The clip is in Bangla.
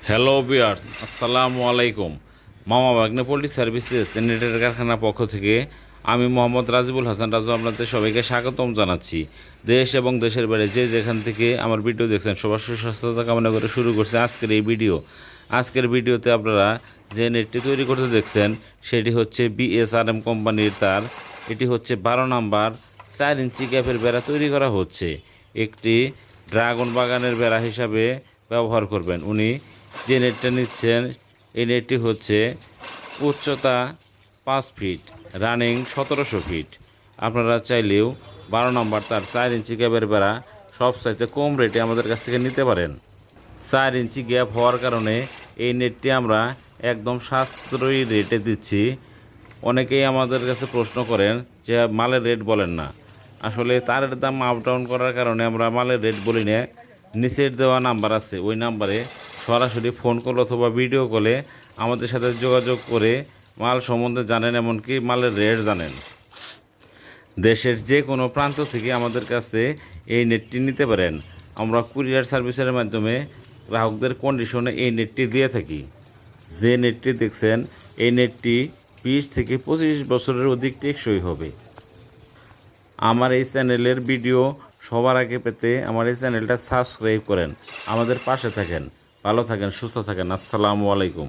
হ্যালো বিয়ার্স, আসসালামু আলাইকুম। মামা বাগনে পোল্ট্রি সার্ভিসেস নেটের কারখানার পক্ষ থেকে আমি মোহাম্মদ রাজিবুল হাসান রাজু আপনাদের সবাইকে স্বাগতম জানাচ্ছি। দেশ এবং দেশের বাইরে যে যেখান থেকে আমার ভিডিও দেখছেন সবার সুস্বাস্থ্যতা কামনা করে শুরু করছে আজকের এই ভিডিও। আজকের ভিডিওতে আপনারা যে নেটটি তৈরি করতে দেখছেন সেটি হচ্ছে বিএসআরএম কোম্পানির তার। এটি হচ্ছে 12 নাম্বার 4 ইঞ্চি গ্যাপের বেড়া তৈরি করা হচ্ছে। একটি ড্রাগন বাগানের বেড়া হিসাবে ব্যবহার করবেন। উনি যে নেটটা নিচ্ছেন এই নেটটি হচ্ছে উচ্চতা 5 ফিট, রানিং 1700 ফিট। আপনারা চাইলেও 12 নাম্বার তার 4 ইঞ্চি গ্যাপের বেড়া সব চাইতে কম রেটে আমাদের কাছ থেকে নিতে পারেন। 4 ইঞ্চি গ্যাপ হওয়ার কারণে এই নেটটি আমরা একদম সাশ্রয়ী রেটে দিচ্ছি। অনেকেই আমাদের কাছে প্রশ্ন করেন যে মালের রেট বলেন না। আসলে তারের দাম আপ ডাউন করার কারণে আমরা মালের রেট বলি না। নিচের দেওয়া নাম্বার আছে, ওই নাম্বারে সরাসরি ফোন কল অথবা ভিডিও কলে আমাদের সাথে যোগাযোগ করে মাল সম্বন্ধে জানেন, এমনকি মালের রেট জানেন। দেশের যে কোনো প্রান্ত থেকে আমাদের কাছে এই নেটটি নিতে পারেন। আমরা কুরিয়ার সার্ভিসের মাধ্যমে গ্রাহকদের কন্ডিশনে এই নেটটি দিয়ে থাকি। যে নেটটি দেখছেন এই নেটটি 20 থেকে 25 বছরের অধিক টেকসই হবে। আমার এই চ্যানেলের ভিডিও সবার আগে পেতে আমার এই চ্যানেলটা সাবস্ক্রাইব করেন, আমাদের পাশে থাকেন। ভালো থাকেন, সুস্থ থাকেন। আসসালামু আলাইকুম।